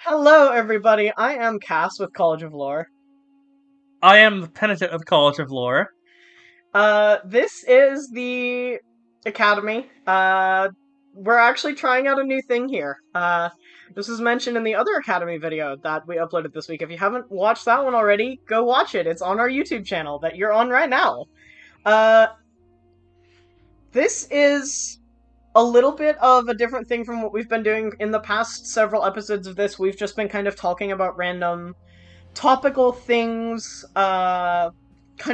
Hello, everybody. I am Cass with College of Lore. I am the penitent of the College of Lore. This is the Academy. We're actually trying out a new thing here. This was mentioned in the other Academy video that we uploaded this week. If you haven't watched that one already, go watch it. It's on our YouTube channel that you're on right now. This is a little bit of a different thing from what we've been doing in the past several episodes of this. We've just been kind of talking about random topical things, kind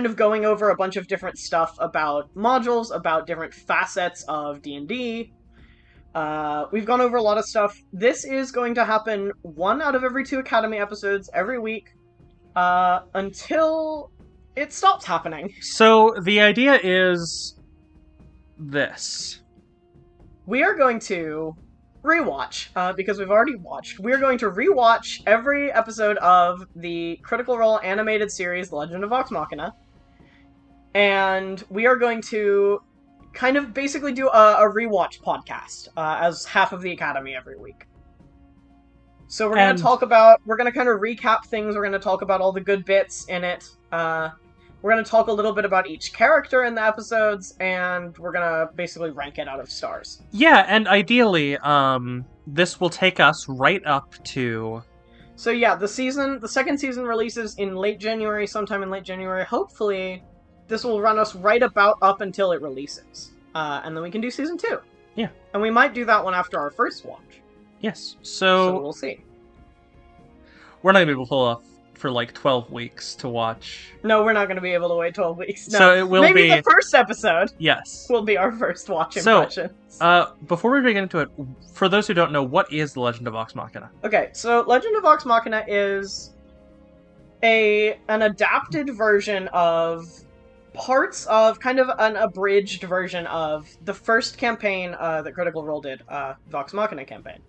of going over a bunch of different stuff about modules, about different facets of D&D. We've gone over a lot of stuff. This is going to happen 1 out of every 2 Academy episodes every week, until it stops happening. So the idea is this. We are going to rewatch, because we've already watched. We're going to rewatch every episode of the Critical Role animated series, The Legend of Vox Machina. And we are going to kind of basically do a rewatch podcast, as half of the Academy every week. So we're going to we're going to kind of recap things, we're going to talk about all the good bits in it, we're going to talk a little bit about each character in the episodes, and we're going to basically rank it out of stars. Yeah, and ideally, this will take us right up to... So yeah, the second season releases in late January, sometime in late January. Hopefully, this will run us right about up until it releases. And then we can do season 2. Yeah. And we might do that one after our first watch. Yes, so we'll see. We're not going to be able to pull off for like 12 weeks to watch. No, we're not going to be able to wait 12 weeks. No. So it will Maybe the first episode. Yes. Will be our first watch impressions. So, before we get into it, for those who don't know, what is The Legend of Vox Machina? Okay, so Legend of Vox Machina is an adapted version of parts of kind of an abridged version of the first campaign that Critical Role did, Vox Machina campaign.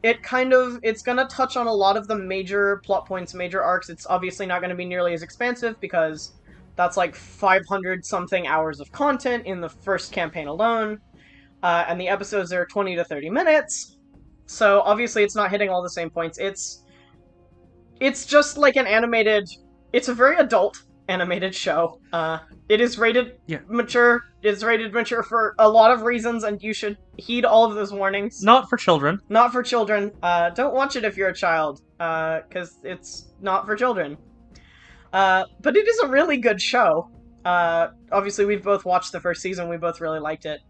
It's gonna touch on a lot of the major plot points, major arcs. It's obviously not gonna be nearly as expansive because that's like 500 something hours of content in the first campaign alone. And the episodes are 20 to 30 minutes. So obviously it's not hitting all the same points. It's just like an animated, it's a very adult animated show. It is rated mature. It's rated mature for a lot of reasons, and you should heed all of those warnings. Not for children. Not for children. Don't watch it if you're a child, because it's not for children. But it is a really good show. Obviously, we've both watched the first season. We both really liked it.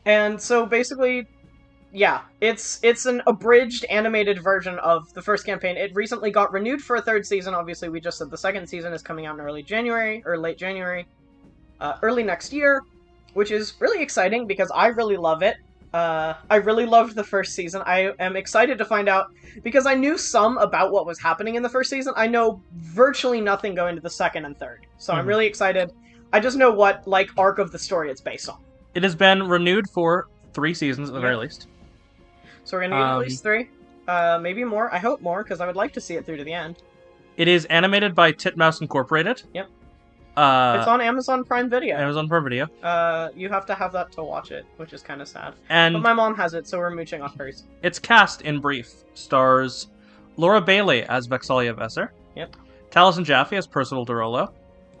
And so basically, yeah, it's an abridged animated version of the first campaign. It recently got renewed for a 3rd season. Obviously, we just said the 2nd season is coming out in early January, or late January, early next year, which is really exciting because I really love it. I really loved the first season. I am excited to find out, because I knew some about what was happening in the first season. I know virtually nothing going into the 2nd and 3rd, so I'm really excited. I just know what, arc of the story it's based on. It has been renewed for 3 seasons at the very least. So we're gonna get at least 3? Maybe more. I hope more, because I would like to see it through to the end. It is animated by Titmouse Incorporated. Yep. It's on Amazon Prime Video. Amazon Prime Video. You have to have that to watch it, which is kind of sad. But my mom has it, so we're mooching off hers. Its cast, in brief, stars Laura Bailey as Vexalia Vesser. Yep. Taliesin Jaffe as Percival Derolo.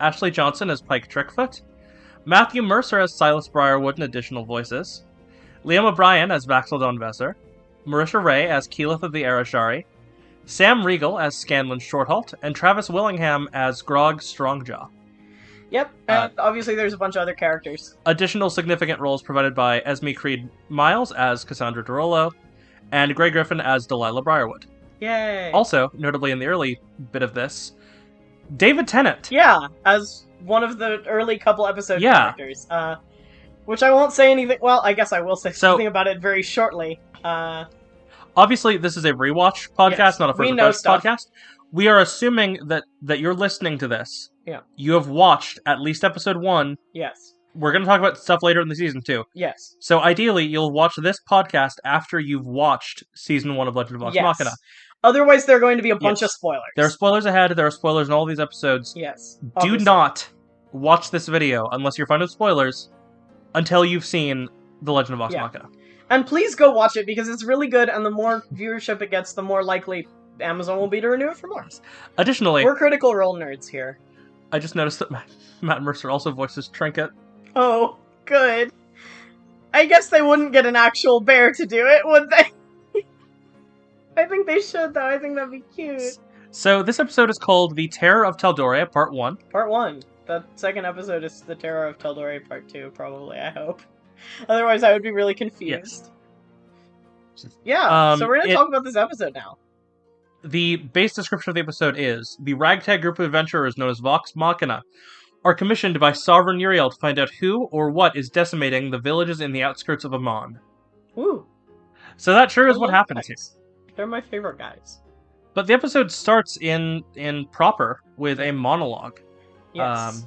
Ashley Johnson as Pike Trickfoot. Matthew Mercer as Silas Briarwood in additional voices. Liam O'Brien as Vax'ildan Vesser. Marisha Ray as Keyleth of the Arashari, Sam Riegel as Scanlan Shorthalt, and Travis Willingham as Grog Strongjaw. Yep, and obviously there's a bunch of other characters. Additional significant roles provided by Esme Creed Miles as Cassandra Derolo, and Greg Griffin as Delilah Briarwood. Yay! Also, notably in the early bit of this, David Tennant. Yeah, as one of the early couple episode characters. Which I won't say anything... Well, I guess I will say something about it very shortly. Obviously, this is a rewatch podcast, not a first podcast. We are assuming that you're listening to this. Yeah. You have watched at least episode 1. Yes. We're going to talk about stuff later in the season, too. Yes. So ideally, you'll watch this podcast after you've watched season 1 of Legend of Vox Machina. Otherwise, there are going to be a bunch of spoilers. There are spoilers ahead. There are spoilers in all these episodes. Yes. Do not watch this video unless you're fine with spoilers until you've seen The Legend of Vox Machina. And please go watch it because it's really good, and the more viewership it gets, the more likely Amazon will be to renew it for more. Additionally, We're Critical Role nerds here. I just noticed that Matt Mercer also voices Trinket. Oh, good. I guess they wouldn't get an actual bear to do it, would they? I think they should, though. I think that'd be cute. So this episode is called The Terror of Tal'Dorei, Part 1. Part 1. The second episode is The Terror of Tal'Dorei, Part 2, probably, I hope. Otherwise, I would be really confused. Yes. Yeah, so we're going to talk about this episode now. The base description of the episode is, the ragtag group of adventurers known as Vox Machina are commissioned by Sovereign Uriel to find out who or what is decimating the villages in the outskirts of Amon. Woo. So that sure is what happens here. They're my favorite guys. But the episode starts in proper with a monologue. Yes.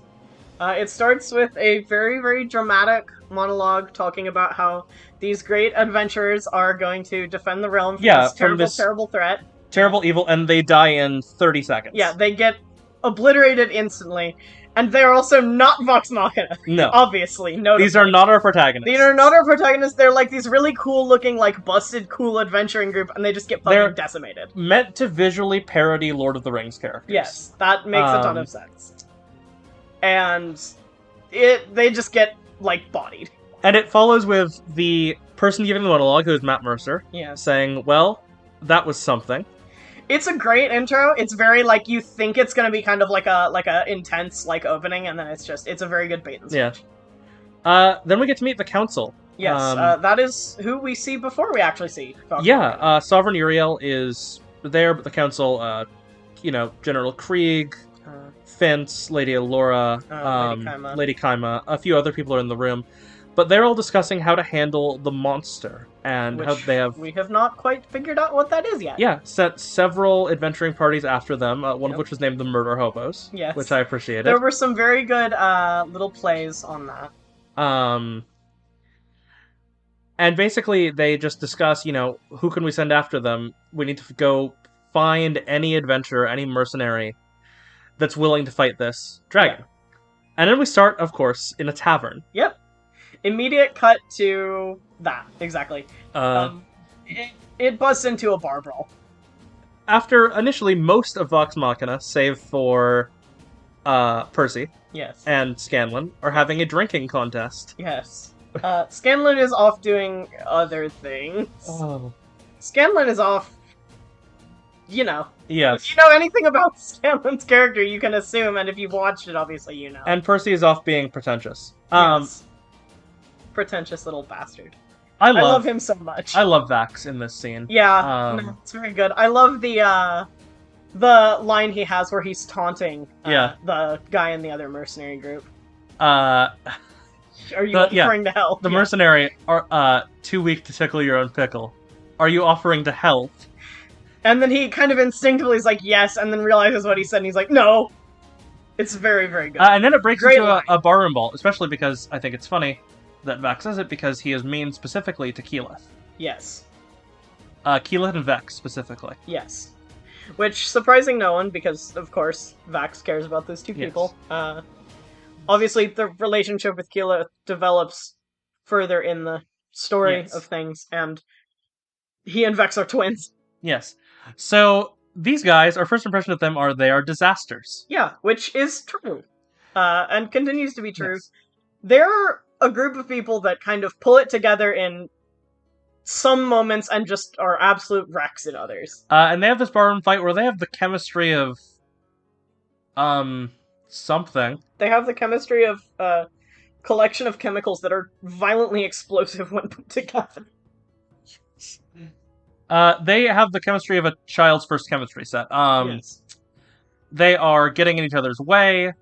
It starts with a very, very dramatic monologue talking about how these great adventurers are going to defend the realm from this terrible threat. Terrible evil, and they die in 30 seconds. Yeah, they get obliterated instantly. And they're also not Vox Machina. No. Obviously. Notably. These are not our protagonists. These are not our protagonists. They're like these really cool looking, like, busted, cool adventuring group, and they just get fucking decimated. Meant to visually parody Lord of the Rings characters. Yes, that makes a ton of sense. And they just get, like, bodied. And it follows with the person giving the monologue, who is Matt Mercer, saying, well, that was something. It's a great intro. It's very, like, you think it's gonna be kind of like a intense, like, opening, and then it's a very good bait and switch. Yeah. Then we get to meet the Council. Yes, that is who we see before we actually see Vox Machina. Sovereign Uriel is there, but the Council, General Krieg, Fence, Lady Allura, Lady Kaima, a few other people are in the room. But they're all discussing how to handle the monster, and how they have... We have not quite figured out what that is yet. Yeah, set several adventuring parties after them, one of which was named the Murder Hobos, which I appreciated. There were some very good little plays on that. And basically they just discuss, who can we send after them? We need to go find any adventurer, any mercenary that's willing to fight this dragon. Yeah. And then we start, of course, in a tavern. Yep. Immediate cut to that, exactly. It busts into a bar brawl. After initially most of Vox Machina, save for Percy and Scanlan, are having a drinking contest. Yes. Scanlan is off doing other things. Oh. Scanlan is off, Yes. If you know anything about Scanlan's character, you can assume, and if you've watched it, obviously you know. And Percy is off being pretentious. Yes. Pretentious little bastard. I love him so much. I love Vax in this scene. Yeah, it's very good. I love the line he has where he's taunting the guy in the other mercenary group. Are you offering to help? The mercenary are too weak to tickle your own pickle. Are you offering to help? And then he kind of instinctively is like, yes, and then realizes what he said, and he's like, no. It's very, very good. And then it breaks into a barroom brawl, especially because I think it's funny that Vax says it, because he is mean specifically to Keyleth. Yes. Keyleth and Vex, specifically. Yes. Which, surprising no one, because, of course, Vax cares about those two people. Obviously, the relationship with Keyleth develops further in the story of things, and he and Vex are twins. Yes. So, these guys, our first impression of them are they are disasters. Yeah, which is true. And continues to be true. Yes. They're a group of people that kind of pull it together in some moments and just are absolute wrecks in others. And they have this barroom fight where they have the chemistry of... something. They have the chemistry of a collection of chemicals that are violently explosive when put together. They have the chemistry of a child's first chemistry set. They are getting in each other's way.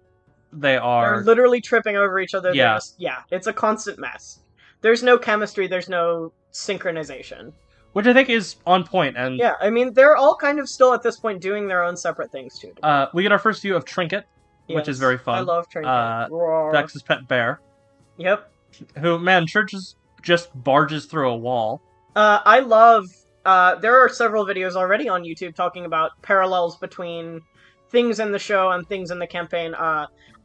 They're literally tripping over each other. It's a constant mess. There's no chemistry, there's no synchronization. Which I think is on point, and... Yeah, I mean, they're all kind of still, at this point, doing their own separate things, too. We get our first view of Trinket, which is very fun. I love Trinket. Vex's pet bear. Yep. Who, man, sure just barges through a wall. I love... there are several videos already on YouTube talking about parallels between things in the show and things in the campaign.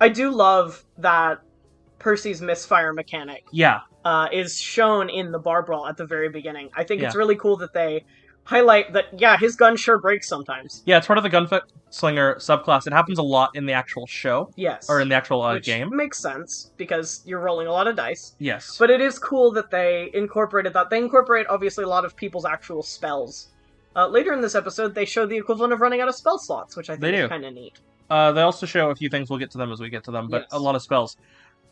I do love that Percy's misfire mechanic. Yeah. is shown in the bar brawl at the very beginning. I think it's Yeah. really cool that they highlight that, yeah, his gun sure breaks sometimes. Yeah, it's part of the gunslinger subclass. It happens a lot in the actual show, Yes. or in the actual Which game. makes sense, because you're rolling a lot of dice. Yes. But it is cool that they incorporated that. They incorporate, obviously, a lot of people's actual spells. Later in this episode, they show the equivalent of running out of spell slots, which I think is kind of neat. They also show a few things. We'll get to them as we get to them, but Yes. a lot of spells.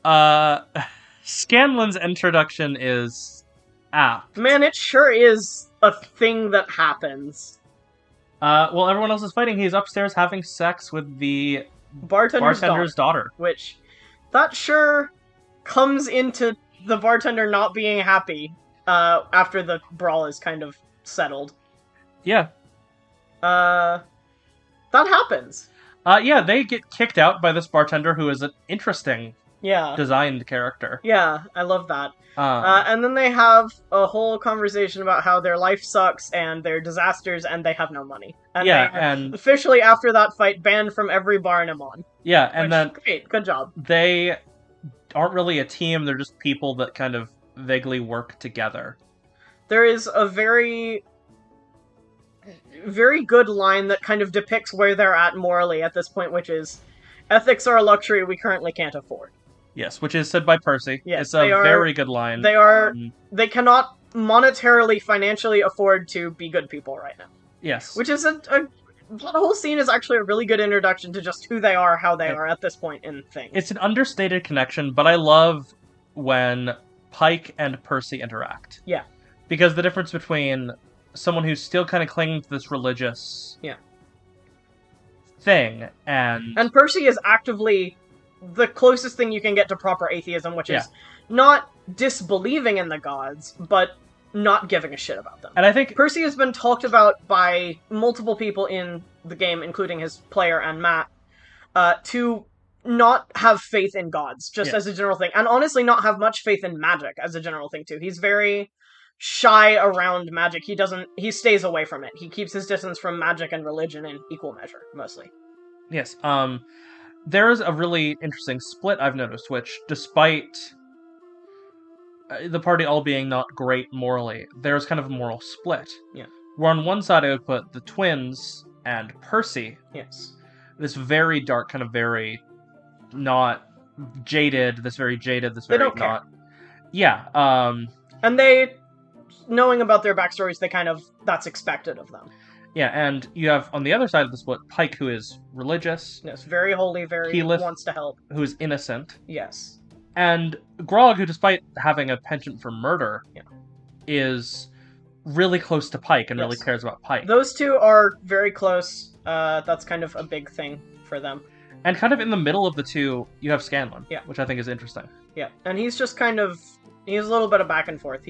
Scanlan's introduction is apt. Man, it sure is a thing that happens. While everyone else is fighting, he's upstairs having sex with the Bartender's daughter. Which, that sure comes into the bartender not being happy after the brawl is kind of settled. Yeah. That happens. Yeah, they get kicked out by this bartender who is an interesting designed character. Yeah, I love that. And then they have a whole conversation about how their life sucks and they're disasters and they have no money. And and officially after that fight, banned from every bar in Amon. Yeah, and then great, good job. They aren't really a team; they're just people that kind of vaguely work together. There is a very, very good line that kind of depicts where they're at morally at this point, which is, ethics are a luxury we currently can't afford. Yes, which is said by Percy. Yes, it's a very good line. They cannot monetarily, financially afford to be good people right now. Yes. Which is the whole scene is actually a really good introduction to just who they are, how they are at this point in things. It's an understated connection, but I love when Pike and Percy interact. Yeah. Because the difference between someone who's still kind of clinging to this religious thing and Percy is actively the closest thing you can get to proper atheism, which is not disbelieving in the gods, but not giving a shit about them. And I think Percy has been talked about by multiple people in the game, including his player and Matt, to not have faith in gods, just as a general thing. And honestly, not have much faith in magic as a general thing, too. He's very shy around magic. He stays away from it. He keeps his distance from magic and religion in equal measure, mostly. Yes, there's a really interesting split I've noticed, which, despite the party all being not great morally, there's kind of a moral split. Yeah. Where on one side I would put the twins and Percy. Yes. This very dark, kind of very not jaded, this very they don't not... care. Yeah, and they, knowing about their backstories, they kind of, that's expected of them. Yeah, and you have, on the other side of the split, Pike, who is religious. Yes, very holy, very wants to help. Who is innocent. Yes. And Grog, who, despite having a penchant for murder, is really close to Pike and really cares about Pike. Those two are very close. That's kind of a big thing for them. And kind of in the middle of the two, you have Scanlan, which I think is interesting. Yeah, and he's just kind of, he's a little bit of back and forth.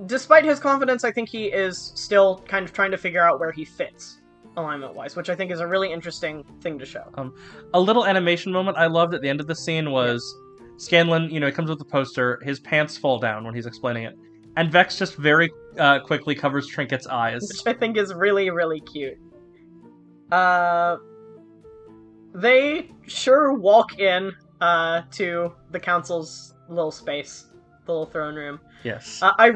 Despite his confidence, I think he is still kind of trying to figure out where he fits, alignment-wise, which I think is a really interesting thing to show. A little animation moment I loved at the end of the scene was Scanlan, he comes with the poster, his pants fall down when he's explaining it, and Vex just very quickly covers Trinket's eyes. Which I think is really, really cute. They sure walk in to the council's little space, the little throne room. Yes. I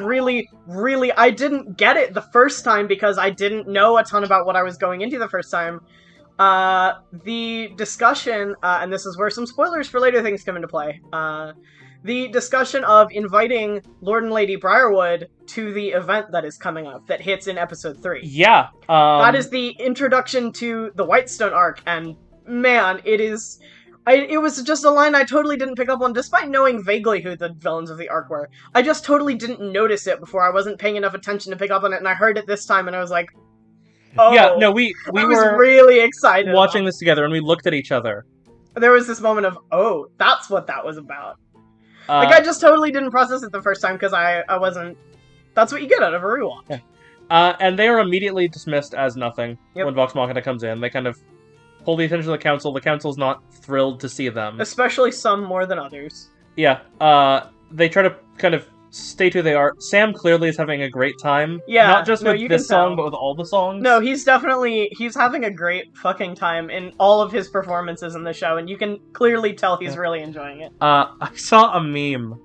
didn't get it the first time because I didn't know a ton about what I was going into the first time. The discussion, and this is where some spoilers for later things come into play, the discussion of inviting Lord and Lady Briarwood to the event that is coming up, that hits in episode 3. Yeah. That is the introduction to the Whitestone arc, and man, it was just a line I totally didn't pick up on, despite knowing vaguely who the villains of the arc were. I just totally didn't notice it before. I wasn't paying enough attention to pick up on it, and I heard it this time, and I was like, oh. Yeah, no, we I was were really excited watching this together, and we looked at each other. There was this moment of, oh, that's what that was about. I just totally didn't process it the first time, because I wasn't... That's what you get out of a rewatch. Yeah. And they are immediately dismissed as nothing when Vox Machina comes in. They kind of pull the attention of the council. The council's not thrilled to see them. Especially some more than others. Yeah. They try to kind of state who they are. Sam clearly is having a great time. Yeah. Not just with this song, but with all the songs. No, he's having a great fucking time in all of his performances in the show, and you can clearly tell he's really enjoying it. I saw a meme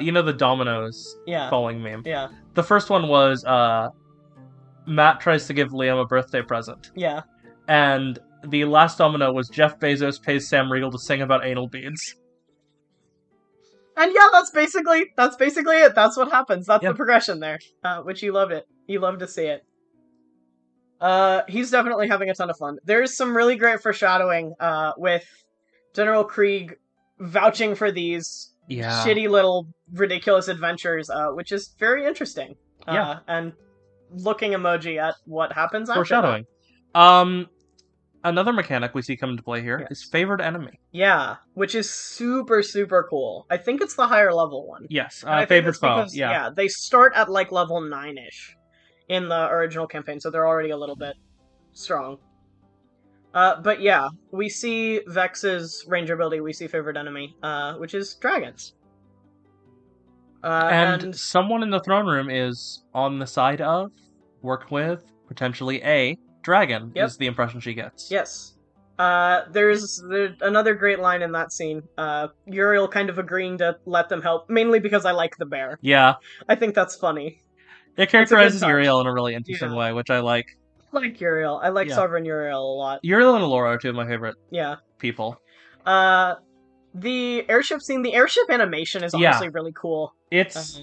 You know the dominoes Yeah. falling meme? Yeah. The first one was Matt tries to give Liam a birthday present. Yeah. And the last domino was Jeff Bezos pays Sam Riegel to sing about anal beads. And yeah, that's basically it. That's what happens. That's Yeah. the progression there. Which you loved it. You love to see it. He's definitely having a ton of fun. There's some really great foreshadowing with General Krieg vouching for these shitty little ridiculous adventures, which is very interesting. And looking emoji at what happens after Foreshadowing. Another mechanic we see come into play here is favored enemy. Yeah, which is super, super cool. I think it's the higher level one. Yes, favored foe. Because, they start at like level 9-ish in the original campaign, so they're already a little bit strong. But yeah, we see Vex's ranger ability, we see favored enemy, which is dragons. And someone in the throne room is on the side of, work with, potentially a dragon, is the impression she gets. Yes. There's another great line in that scene. Uriel kind of agreeing to let them help, mainly because I like the bear. Yeah. I think that's funny. It characterizes Uriel in a really interesting way, which I like. I like Uriel. I like Sovereign Uriel a lot. Uriel and Allura are two of my favorite people. The airship scene, the airship animation is honestly really cool. It's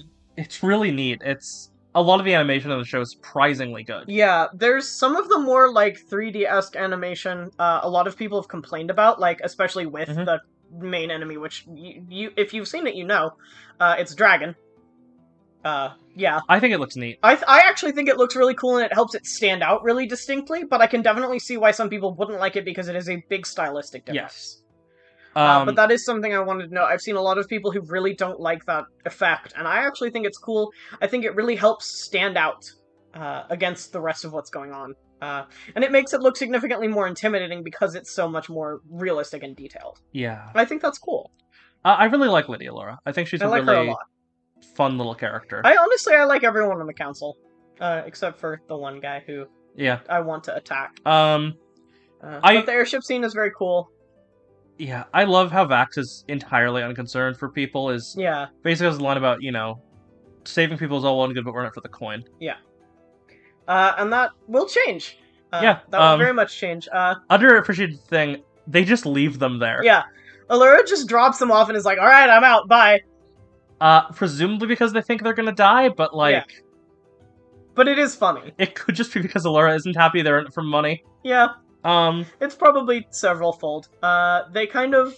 really neat. It's a lot of the animation of the show is surprisingly good. Yeah, there's some of the more like 3D-esque animation a lot of people have complained about, like especially with the main enemy, which you if you've seen it, you know. It's a dragon. I think it looks neat. I actually think it looks really cool and it helps it stand out really distinctly, but I can definitely see why some people wouldn't like it because it is a big stylistic difference. Yes. But that is something I wanted to know. I've seen a lot of people who really don't like that effect, and I actually think it's cool. I think it really helps stand out against the rest of what's going on. And it makes it look significantly more intimidating because it's so much more realistic and detailed. Yeah. I think that's cool. I really like Lydia Laura. I think she's a really fun little character. I like everyone on the council, except for the one guy who I want to attack. But the airship scene is very cool. Yeah, I love how Vax is entirely unconcerned for people. Basically has a line about, saving people is all well and good, but we're in it for the coin. Yeah. And that will change. That will very much change. Underappreciated thing, they just leave them there. Yeah. Allura just drops them off and is like, alright, I'm out, bye. Presumably because they think they're gonna die, but But it is funny. It could just be because Allura isn't happy they're in it for money. Yeah. It's probably several-fold. They kind of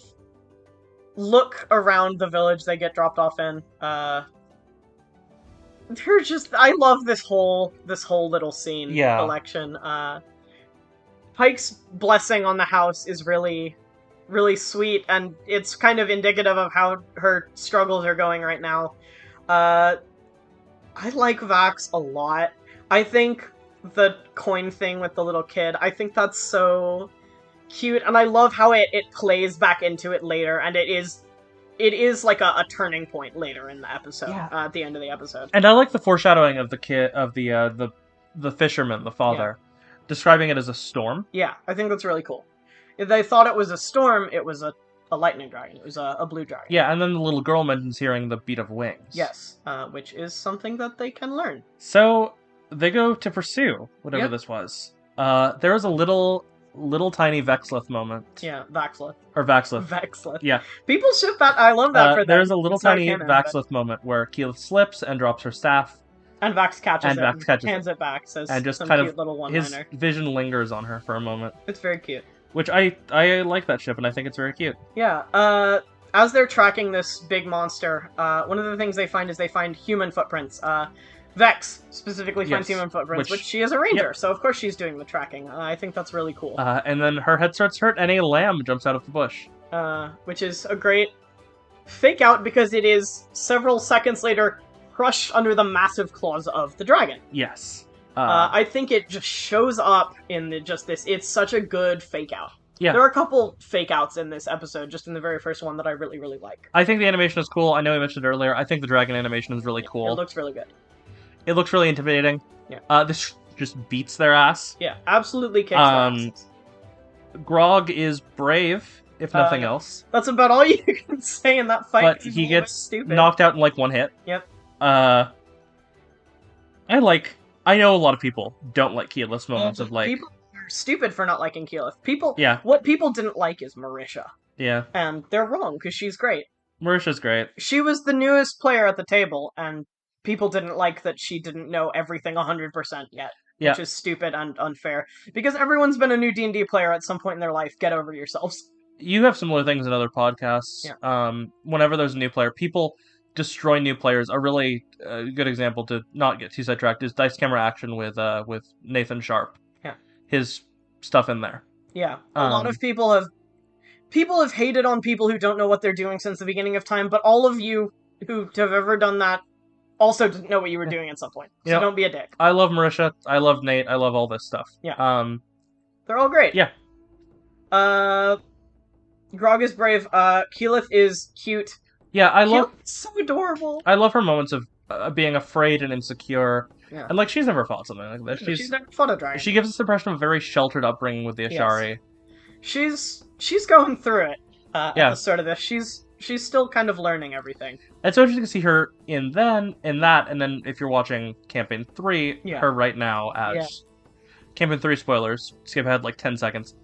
look around the village they get dropped off in. They're just... I love this whole little scene collection. Pike's blessing on the house is really, really sweet, and it's kind of indicative of how her struggles are going right now. I like Vax a lot. I think the coin thing with the little kid, I think that's so cute, and I love how it plays back into it later, and it is like a turning point later in the episode, at the end of the episode. And I like the foreshadowing of the kid, of the fisherman, the father, describing it as a storm. Yeah, I think that's really cool. If they thought it was a storm, it was a lightning dragon. It was a blue dragon. Yeah, and then the little girl mentions hearing the beat of wings. Yes, which is something that they can learn. So they go to pursue whatever this was. There was a little tiny Vexlith moment. Yeah, Vaxlith. Or Vaxlith. Vexlith. Yeah. People ship that. I love that for them. There's a little tiny Vaxlith moment where Keyleth slips and drops her staff. And Vax catches it. Hands it back. Says and just some kind cute of little one-liner. His vision lingers on her for a moment. It's very cute. Which I like that ship, and I think it's very cute. Yeah. As they're tracking this big monster, one of the things they find is they find human footprints. Vex specifically finds human footprints, which she is a ranger, so of course she's doing the tracking. I think that's really cool. And then her head starts hurt, and a lamb jumps out of the bush. Which is a great fake out because it is several seconds later crushed under the massive claws of the dragon. Yes. I think it just shows up in this. It's such a good fake out. Yeah. There are a couple fake outs in this episode, just in the very first one, that I really, really like. I think the animation is cool. I know I mentioned it earlier. I think the dragon animation is really cool. It looks really good. It looks really intimidating. Yeah. This just beats their ass. Yeah, absolutely kicks their asses. Grog is brave if nothing else. That's about all you can say in that fight. But he gets knocked out in like one hit. Yep. I know a lot of people don't like Keyleth's moments of like... People are stupid for not liking Keyleth. Yeah. What people didn't like is Marisha. Yeah. And they're wrong, because she's great. Marisha's great. She was the newest player at the table, and people didn't like that she didn't know everything 100% yet. Yeah. Which is stupid and unfair. Because everyone's been a new D&D player at some point in their life. Get over yourselves. You have similar things in other podcasts. Yeah. Whenever there's a new player, people destroy new players. A really good example, to not get too sidetracked, is Dice Camera Action with Nathan Sharp. Yeah. His stuff in there. Yeah. A lot of people have hated on people who don't know what they're doing since the beginning of time, but all of you who have ever done that also didn't know what you were doing at some point. So don't be a dick. I love Marisha. I love Nate. I love all this stuff. Yeah. They're all great. Yeah. Grog is brave. Keyleth is cute. Yeah, Keyleth's so adorable. I love her moments of being afraid and insecure. Yeah. And like, she's never fought something like this. She's never fought a dragon. She gives us the impression of a very sheltered upbringing with the Ashari. Yes. She's going through it. At the start of this, she's still kind of learning everything. It's so interesting to see her in that, and then if you're watching Campaign 3, her right now as Campaign 3 spoilers. Skip ahead like 10 seconds.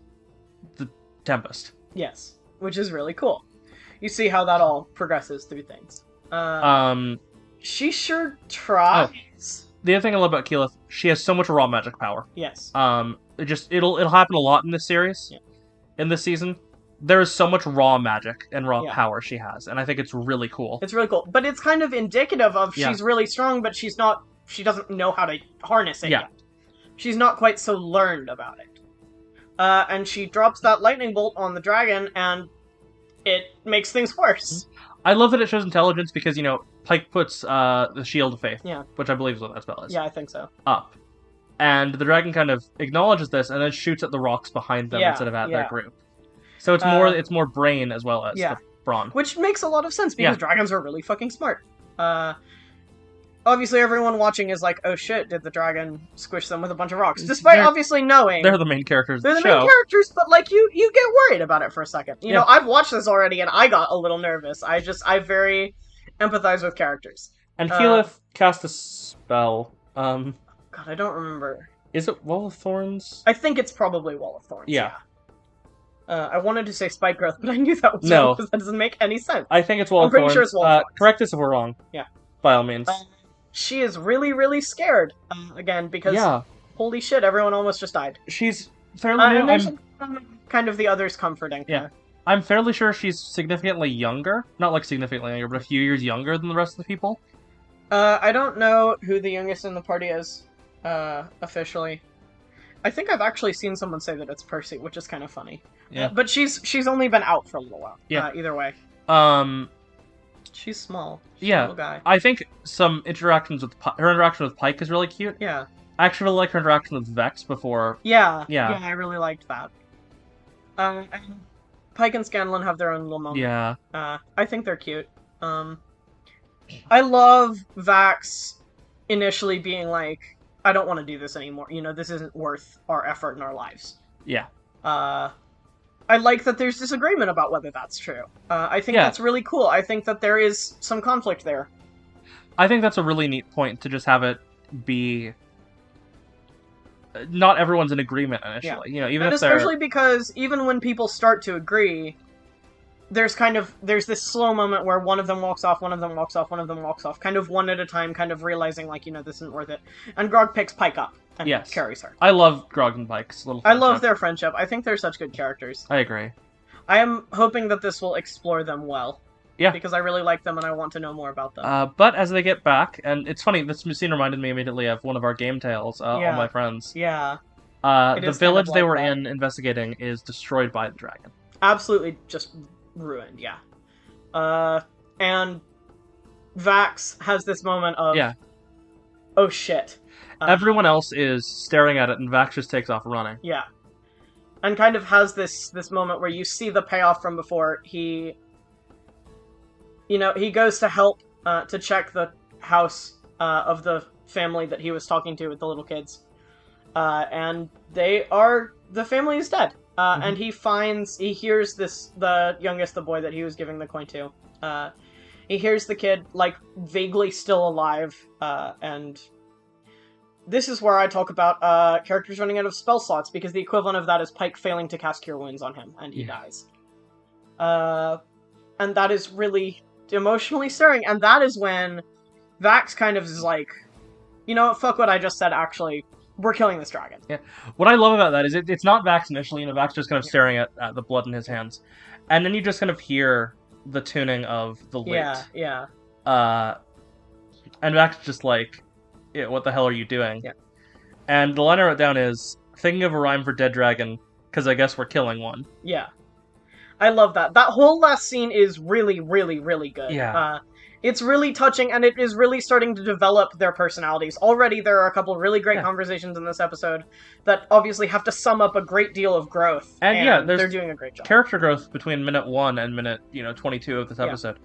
The Tempest. Yes, which is really cool. You see how that all progresses through things. She sure tries. The other thing I love about Keyleth, she has so much raw magic power. Yes. It'll happen a lot in this series. Yeah. In this season, there is so much raw magic and raw power she has, and I think it's really cool. It's really cool, but it's kind of indicative of she's really strong, but she doesn't know how to harness it yet. She's not quite so learned about it. And she drops that lightning bolt on the dragon, and it makes things worse. I love that it shows intelligence because, Pike puts the Shield of Faith, which I believe is what that spell is. Yeah, I think so. Up. And the dragon kind of acknowledges this and then shoots at the rocks behind them instead of at their group. So it's more brain as well as the brawn. Which makes a lot of sense because dragons are really fucking smart. Obviously everyone watching is like, oh shit, did the dragon squish them with a bunch of rocks? Despite obviously knowing... They're the main characters They're the main characters, but like, you get worried about it for a second. You know, I've watched this already and I got a little nervous. I very empathize with characters. And Keyleth cast a spell. God, I don't remember. Is it Wall of Thorns? I think it's probably Wall of Thorns. Yeah. I wanted to say Spike Growth, but I knew that was wrong because that doesn't make any sense. I think it's Wall of Thorns. I'm pretty sure it's Wall of Thorns. Correct us if we're wrong. Yeah. By all means. She is really, really scared. Again, because holy shit, everyone almost just died. She's fairly new. Kind of the others comforting her. I'm fairly sure she's significantly younger. Not like significantly younger, but a few years younger than the rest of the people. I don't know who the youngest in the party is, officially. I think I've actually seen someone say that it's Percy, which is kind of funny. Yeah. But she's only been out for a little while. Yeah. Either way. She's small. She's a little guy. I think some interactions with her interaction with Pike is really cute. Yeah. I actually really like her interaction with Vex before. Yeah, I really liked that. And Pike and Scanlan have their own little moment. Yeah. I think they're cute. I love Vax initially being like, I don't want to do this anymore. This isn't worth our effort and our lives. Yeah. I like that there's disagreement about whether that's true. I think that's really cool. I think that there is some conflict there. I think that's a really neat point to just have it be... Not everyone's in agreement initially. Yeah. Even and if especially because even when people start to agree, there's this slow moment where one of them walks off, one of them walks off, one of them walks off, kind of one at a time, kind of realizing, like, this isn't worth it. And Grog picks Pike up and carries her. I love Grog and Pike's little friendship. I love their friendship. I think they're such good characters. I agree. I am hoping that this will explore them well. Yeah. Because I really like them and I want to know more about them. But as they get back, and it's funny, this scene reminded me immediately of one of our game tales, All My Friends. Yeah. The village they were in investigating is destroyed by the dragon. Absolutely just ruined, yeah. And Vax has this moment of, oh shit. Everyone else is staring at it, and Vax just takes off running. Yeah. And kind of has this moment where you see the payoff from before. He goes to help to check the house of the family that he was talking to with the little kids. And the family is dead. And he hears the youngest, the boy that he was giving the coin to. He hears the kid, like, vaguely still alive, and this is where I talk about characters running out of spell slots, because the equivalent of that is Pike failing to cast Cure Wounds on him, and he dies. And that is really emotionally stirring, and that is when Vax kind of is like, you know what, fuck what I just said, actually, we're killing this dragon. Yeah. What I love about that is it's not Vax initially, Vax just kind of staring at the blood in his hands. And then you just kind of hear the tuning of the lute. Yeah. And Vax just like, yeah, what the hell are you doing? Yeah. And the line I wrote down is, thinking of a rhyme for dead dragon, because I guess we're killing one. Yeah. I love that. That whole last scene is really, really, really good. Yeah. It's really touching, and it is really starting to develop their personalities. Already, there are a couple really great conversations in this episode that obviously have to sum up a great deal of growth. And they're doing a great job. Character growth between minute 1 and minute 22 of this episode.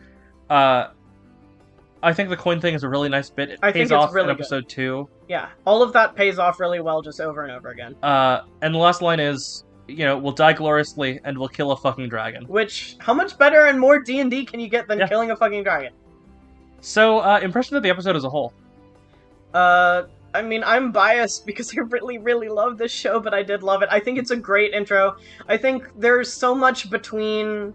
I think the coin thing is a really nice bit. It pays off really in episode 2. Yeah, all of that pays off really well just over and over again. And the last line is, we'll die gloriously and we'll kill a fucking dragon. Which, how much better and more D&D can you get than killing a fucking dragon? So, impression of the episode as a whole. I mean, I'm biased because I really, really love this show, but I did love it. I think it's a great intro. I think there's so much between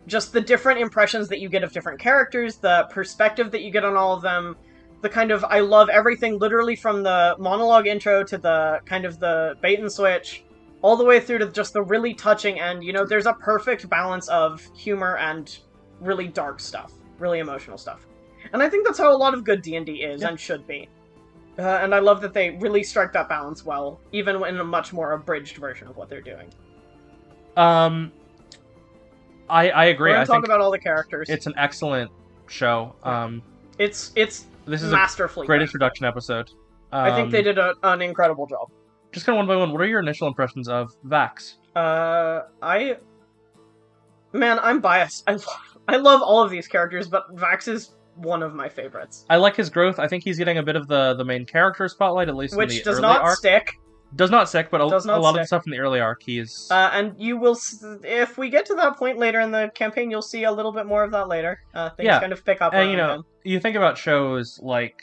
just the different impressions that you get of different characters, the perspective that you get on all of them, the kind of, I love everything literally from the monologue intro to the kind of the bait and switch, all the way through to just the really touching end. There's a perfect balance of humor and really dark stuff, really emotional stuff. And I think that's how a lot of good D&D is and should be. And I love that they really strike that balance well, even in a much more abridged version of what they're doing. I agree. We're gonna talk about all the characters. It's an excellent show. This is masterfully great done. Introduction episode. I think they did an incredible job. Just kind of one by one, what are your initial impressions of Vax? I'm biased. I love all of these characters, but Vax is one of my favorites. I like his growth. I think he's getting a bit of the main character spotlight, at least which in the does early not arc. stick. Does not stick, but a lot stick. of the stuff in the early arc, he's... and you will, if we get to that point later in the campaign, you'll see a little bit more of that later. Things kind of pick up. And you think about shows like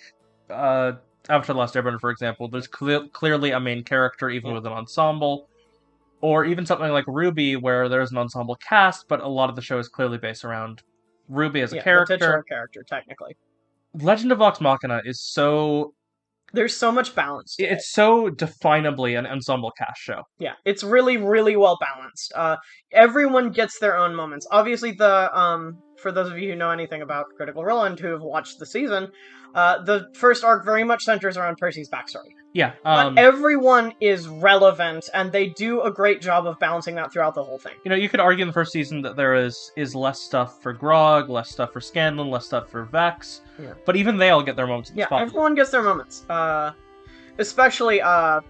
Avatar: The Last Airbender, for example. There's clearly a main character, even with an ensemble. Or even something like RWBY, where there's an ensemble cast, but a lot of the show is clearly based around RWBY as a character. The titular character, technically. Legend of Vox Machina is so... There's so much balance to It's so definably an ensemble cast show. Yeah, it's really, really well balanced. Everyone gets their own moments. Obviously, for those of you who know anything about Critical Role and who have watched the season, the first arc very much centers around Percy's backstory. Yeah. But everyone is relevant, and they do a great job of balancing that throughout the whole thing. You could argue in the first season that there is less stuff for Grog, less stuff for Scanlan, less stuff for Vex. Yeah. But even they all get their moments in the spotlight. Everyone gets their moments. Especially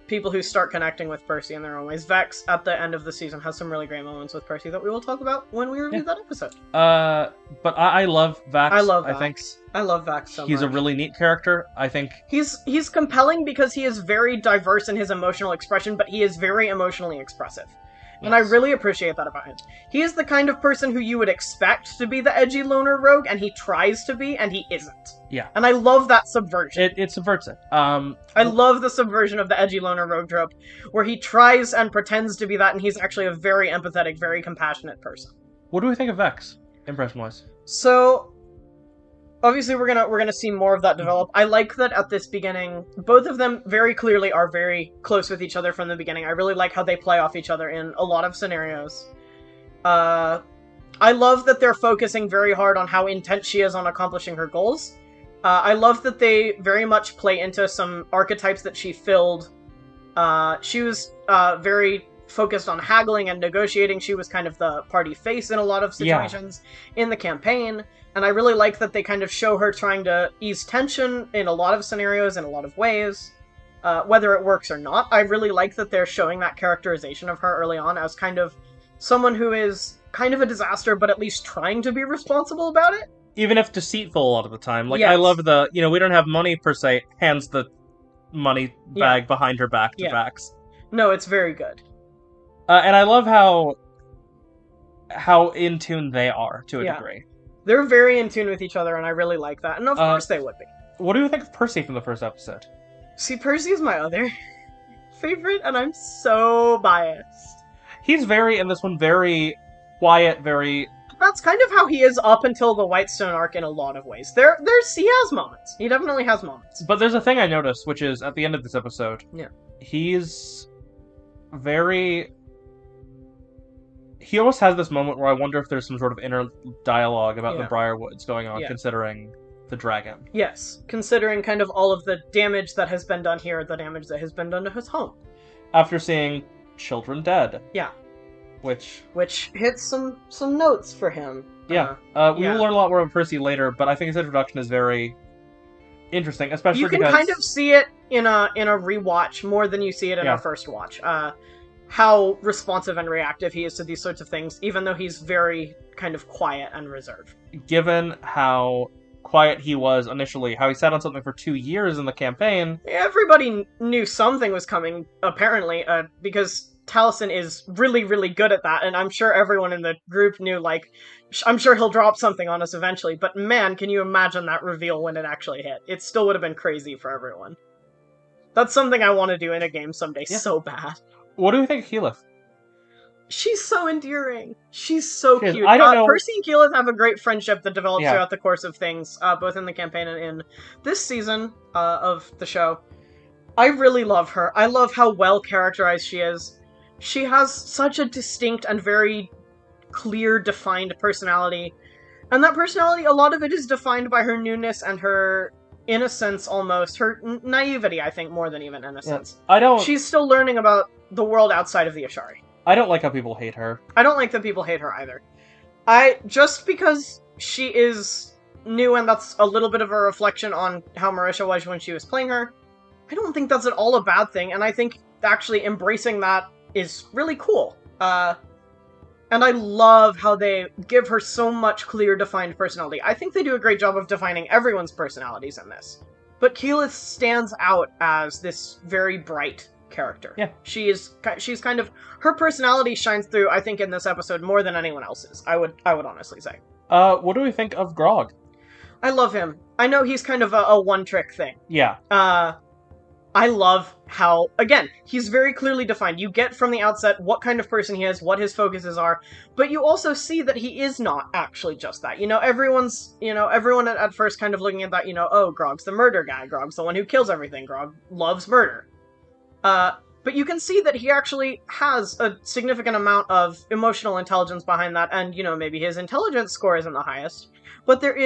people who start connecting with Percy in their own ways. Vex, at the end of the season, has some really great moments with Percy that we will talk about when we review that episode. But I love Vax. I love Vax. I think I love Vax so much. He's a really neat character. I think he's compelling because he is very diverse in his emotional expression, but he is very emotionally expressive. Yes. And I really appreciate that about him. He is the kind of person who you would expect to be the edgy loner rogue, and he tries to be, and he isn't. Yeah. And I love that subversion. It subverts it. I love the subversion of the edgy loner rogue trope, where he tries and pretends to be that, and he's actually a very empathetic, very compassionate person. What do we think of Vex, impression-wise? So, obviously we're gonna see more of that develop. I like that at this beginning, both of them very clearly are very close with each other from the beginning. I really like how they play off each other in a lot of scenarios. I love that they're focusing very hard on how intent she is on accomplishing her goals. I love that they very much play into some archetypes that she filled. She was very focused on haggling and negotiating. She was kind of the party face in a lot of situations in the campaign. And I really like that they kind of show her trying to ease tension in a lot of scenarios, in a lot of ways. Whether it works or not, I really like that they're showing that characterization of her early on as kind of someone who is kind of a disaster, but at least trying to be responsible about it. Even if deceitful a lot of the time. Like, yes. I love the, we don't have money per se, hands the money bag behind her back to Vax. No, it's very good. And I love how in tune they are to a degree. They're very in tune with each other, and I really like that. And of course they would be. What do you think of Percy from the first episode? See, Percy is my other favorite, and I'm so biased. He's in this one, very quiet, very... That's kind of how he is up until the Whitestone arc in a lot of ways. He has moments. He definitely has moments. But there's a thing I noticed, which is at the end of this episode. Yeah. He's very... He almost has this moment where I wonder if there's some sort of inner dialogue about the Briarwoods going on, considering the dragon. Yes, considering kind of all of the damage that has been done here, the damage that has been done to his home. After seeing children dead. Yeah. Which hits some notes for him. Yeah. We will learn a lot more about Percy later, but I think his introduction is very interesting, especially because... You can kind of see it in a rewatch more than you see it in a first watch. How responsive and reactive he is to these sorts of things, even though he's very kind of quiet and reserved. Given how quiet he was initially, how he sat on something for 2 years in the campaign... Everybody knew something was coming, apparently, because Taliesin is really, really good at that, and I'm sure everyone in the group knew, like, I'm sure he'll drop something on us eventually, but man, can you imagine that reveal when it actually hit? It still would have been crazy for everyone. That's something I want to do in a game someday so bad. What do you think of Keyleth? She's so endearing. She's so cute. I don't know. Percy and Keyleth have a great friendship that develops throughout the course of things, both in the campaign and in this season of the show. I really love her. I love how well characterized she is. She has such a distinct and very clear, defined personality. And that personality, a lot of it is defined by her newness and her innocence almost. Her naivety, I think, more than even innocence. She's still learning about the world outside of the Ashari. I don't like how people hate her. I don't like that people hate her either. Just because she is new and that's a little bit of a reflection on how Marisha was when she was playing her, I don't think that's at all a bad thing, and I think actually embracing that is really cool. And I love how they give her so much clear, defined personality. I think they do a great job of defining everyone's personalities in this. But Keyleth stands out as this very bright character. Yeah. She's kind of... Her personality shines through, I think, in this episode more than anyone else's, I would honestly say. What do we think of Grog? I love him. I know he's kind of a one-trick thing. Yeah. I love how, again, he's very clearly defined. You get from the outset what kind of person he is, what his focuses are, but you also see that he is not actually just that. Everyone at first kind of looking at that, oh, Grog's the murder guy, Grog's the one who kills everything, Grog loves murder. But you can see that he actually has a significant amount of emotional intelligence behind that, and, maybe his intelligence score isn't the highest, but there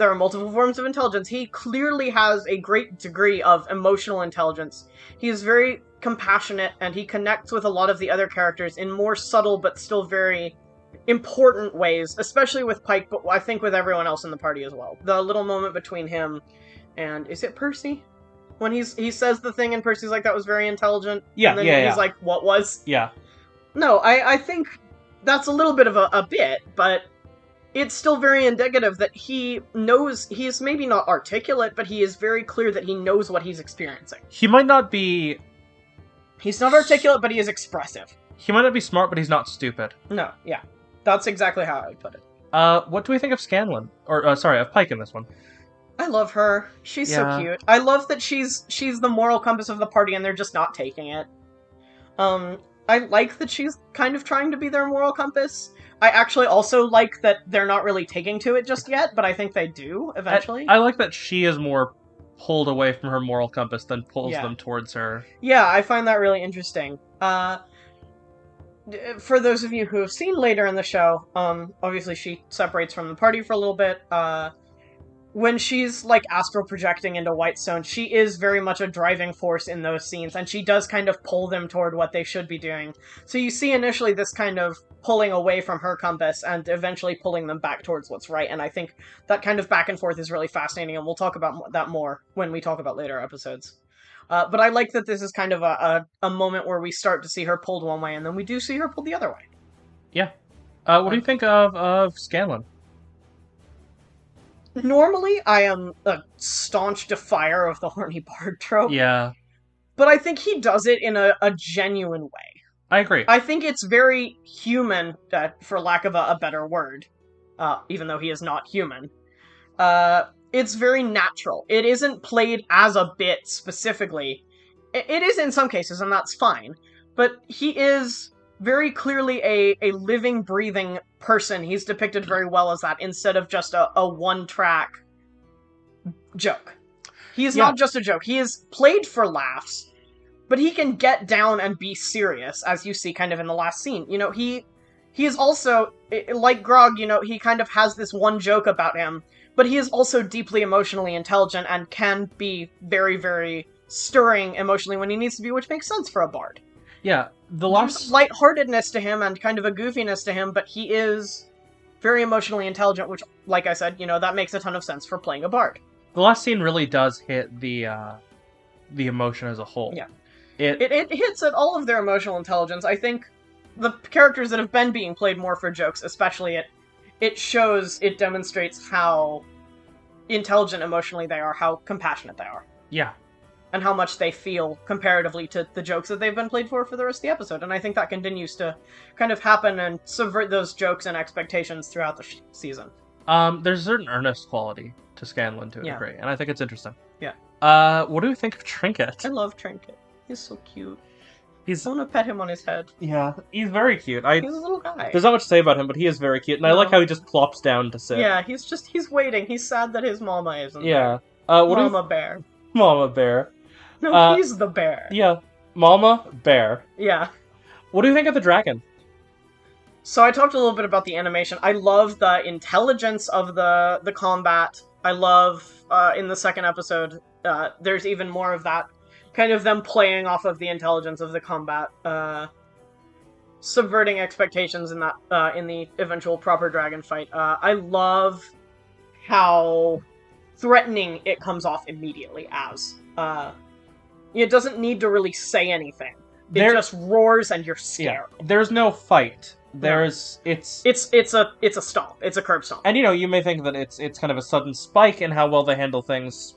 are multiple forms of intelligence. He clearly has a great degree of emotional intelligence. He is very compassionate, and he connects with a lot of the other characters in more subtle but still very important ways, especially with Pike, but I think with everyone else in the party as well. The little moment between him and, is it Percy? When he says the thing and Percy's like, that was very intelligent. Yeah, and then he's like, what was? Yeah. No, I think that's a little bit of a bit, but it's still very indicative that he knows, he's maybe not articulate, but he is very clear that he knows what he's experiencing. He might not be... He's not articulate, but he is expressive. He might not be smart, but he's not stupid. No, yeah. That's exactly how I would put it. What do we think of Scanlan? Of Pike in this one? I love her. She's so cute. I love that she's the moral compass of the party and they're just not taking it. I like that she's kind of trying to be their moral compass. I actually also like that they're not really taking to it just yet, but I think they do eventually. I like that she is more pulled away from her moral compass than pulls them towards her. Yeah, I find that really interesting. For those of you who have seen later in the show, obviously she separates from the party for a little bit. When she's, like, astral projecting into Whitestone, she is very much a driving force in those scenes, and she does kind of pull them toward what they should be doing. So you see initially this kind of pulling away from her compass, and eventually pulling them back towards what's right, and I think that kind of back and forth is really fascinating, and we'll talk about that more when we talk about later episodes. But I like that this is kind of a moment where we start to see her pulled one way, and then we do see her pulled the other way. Yeah. What do you think of Scanlan? Normally, I am a staunch defier of the horny bard trope. Yeah. But I think he does it in a genuine way. I agree. I think it's very human, for lack of a better word, even though he is not human. It's very natural. It isn't played as a bit specifically. It is in some cases, and that's fine. But he is very clearly a living, breathing person. He's depicted very well as that, instead of just a one-track joke. He is not just a joke. He is played for laughs, but he can get down and be serious, as you see kind of in the last scene. You know, he is also, like Grog, you know, he kind of has this one joke about him, but he is also deeply emotionally intelligent and can be very, very stirring emotionally when he needs to be, which makes sense for a bard. Yeah, There's lightheartedness to him and kind of a goofiness to him, but he is very emotionally intelligent, which, like I said, you know, that makes a ton of sense for playing a bard. The last scene really does hit the emotion as a whole. Yeah. It hits at all of their emotional intelligence. I think the characters that have been being played more for jokes, especially it demonstrates how intelligent emotionally they are, how compassionate they are. Yeah. And how much they feel comparatively to the jokes that they've been played for the rest of the episode. And I think that continues to kind of happen and subvert those jokes and expectations throughout the season. There's a certain earnest quality to Scanlan to a degree, and I think it's interesting. Yeah. What do we think of Trinket? I love Trinket. He's so cute. I He's want to pet him on his head. Yeah, he's very cute. He's a little guy. There's not much to say about him, but he is very cute, and I like how he just plops down to sit. Yeah, he's waiting. He's sad that his mama isn't Yeah. there. Mama bear. Mama bear. No, he's the bear. Yeah. Mama bear. Yeah. What do you think of the dragon? So I talked a little bit about the animation. I love the intelligence of the combat. I love, in the second episode, there's even more of that. Kind of them playing off of the intelligence of the combat, subverting expectations in that in the eventual proper dragon fight. I love how threatening it comes off immediately as. It doesn't need to really say anything. It just roars and you're scared. Yeah, there's no fight. It's a stomp. It's a curb stomp. And you may think that it's kind of a sudden spike in how well they handle things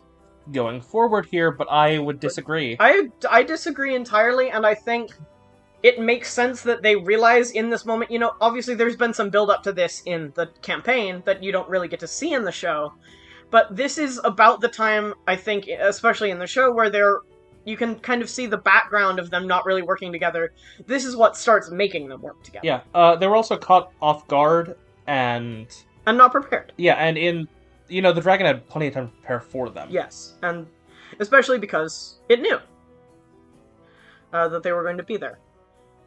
going forward here, but I would disagree. I disagree entirely, and I think it makes sense that they realize in this moment, obviously there's been some build up to this in the campaign that you don't really get to see in the show, but this is about the time, I think, especially in the show, where you can kind of see the background of them not really working together. This is what starts making them work together. Yeah, they were also caught off guard and not prepared. Yeah, and the dragon had plenty of time to prepare for them. Yes, and especially because it knew that they were going to be there.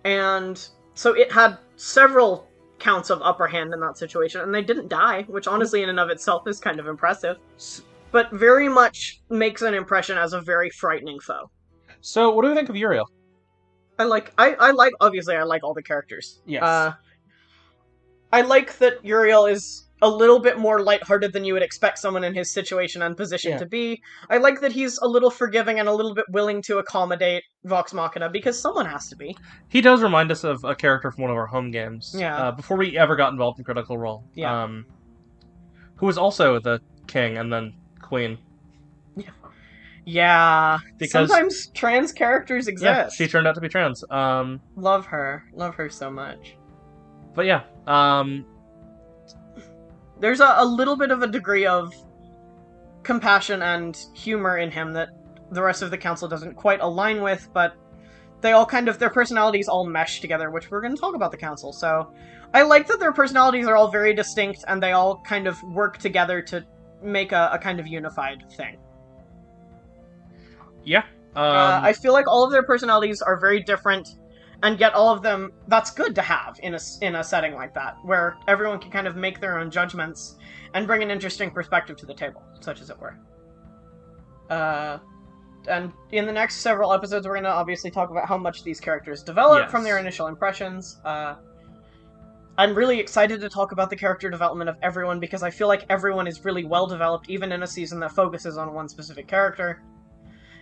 And so it had several counts of upper hand in that situation, and they didn't die, which honestly in and of itself is kind of impressive. But very much makes an impression as a very frightening foe. So, what do you think of Uriel? Obviously I like all the characters. Yes. I like that Uriel is a little bit more lighthearted than you would expect someone in his situation and position to be. I like that he's a little forgiving and a little bit willing to accommodate Vox Machina, because someone has to be. He does remind us of a character from one of our home games. Yeah. Before we ever got involved in Critical Role. Yeah. Who was also the king and then queen. Yeah. Because sometimes trans characters exist. Yeah, she turned out to be trans. Love her. Love her so much. But yeah, there's a little bit of a degree of compassion and humor in him that the rest of the council doesn't quite align with, but they all their personalities all mesh together, which we're going to talk about the council. So I like that their personalities are all very distinct and they all kind of work together to make a kind of unified thing. Yeah. I feel like all of their personalities are very different, and yet all of them, that's good to have in a setting like that, where everyone can kind of make their own judgments and bring an interesting perspective to the table, such as it were. And in the next several episodes, we're going to obviously talk about how much these characters develop from their initial impressions. I'm really excited to talk about the character development of everyone, because I feel like everyone is really well developed, even in a season that focuses on one specific character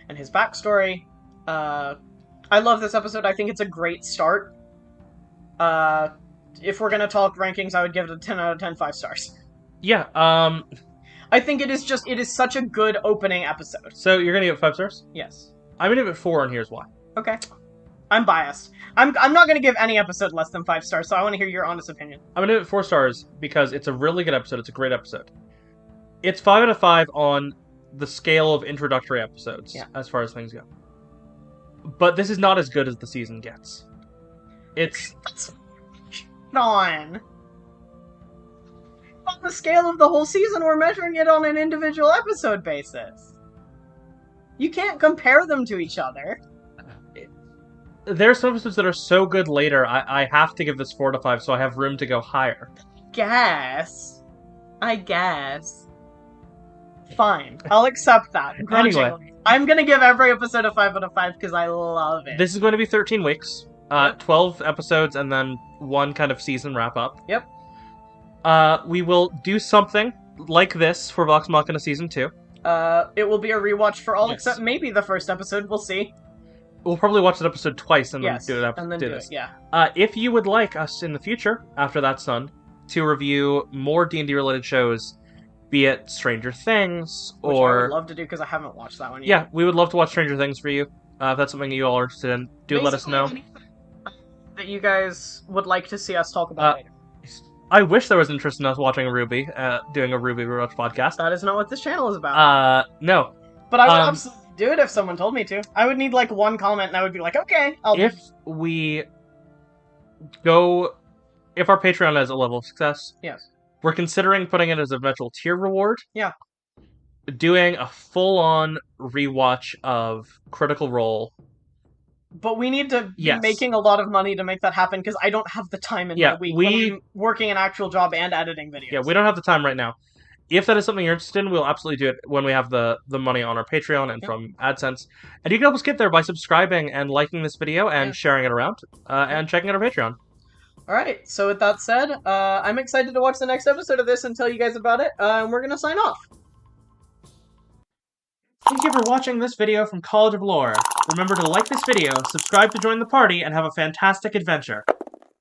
and his backstory. I love this episode. I think it's a great start. If we're going to talk rankings, I would give it a 10 out of 10, 5 stars. Yeah, I think it is such a good opening episode. So you're going to give it 5 stars? Yes. I'm going to give it 4, and here's why. Okay. I'm biased. I'm not gonna give any episode less than 5 stars, so I want to hear your honest opinion. I'm gonna give it 4 stars because it's a really good episode. It's a great episode. It's 5 out of 5 on the scale of introductory episodes, as far as things go. But this is not as good as the season gets. It's... On the scale of the whole season, we're measuring it on an individual episode basis. You can't compare them to each other. There are some episodes that are so good later, I have to give this 4 to 5, so I have room to go higher. I guess. Fine. I'll accept that. Anyway. I'm gonna give every episode a 5 out of 5 because I love it. This is going to be 13 weeks. 12 episodes and then one kind of season wrap-up. Yep. We will do something like this for Vox Machina Season 2. It will be a rewatch for all except maybe the first episode. We'll see. We'll probably watch that episode twice and then do this. If you would like us in the future, after that's done, to review more D&D related shows, be it Stranger Things or... Which I would love to do because I haven't watched that one yet. Yeah, we would love to watch Stranger Things for you. If that's something you all are interested in, let us know. That you guys would like to see us talk about later. I wish there was interest in us watching Ruby, doing a Ruby Rewatch podcast. That is not what this channel is about. No. But I would absolutely do it if someone told me to. I would need, like, one comment and I would be like, okay, I'll do it. If our Patreon has a level of success, yes, we're considering putting it as a eventual tier reward. Yeah. Doing a full-on rewatch of Critical Role. But we need to be making a lot of money to make that happen, because I don't have the time in my week when I'm working an actual job and editing videos. Yeah, we don't have the time right now. If that is something you're interested in, we'll absolutely do it when we have the money on our Patreon and from AdSense. And you can help us get there by subscribing and liking this video and sharing it around, and checking out our Patreon. Alright, so with that said, I'm excited to watch the next episode of this and tell you guys about it, and we're gonna sign off. Thank you for watching this video from College of Lore. Remember to like this video, subscribe to join the party, and have a fantastic adventure.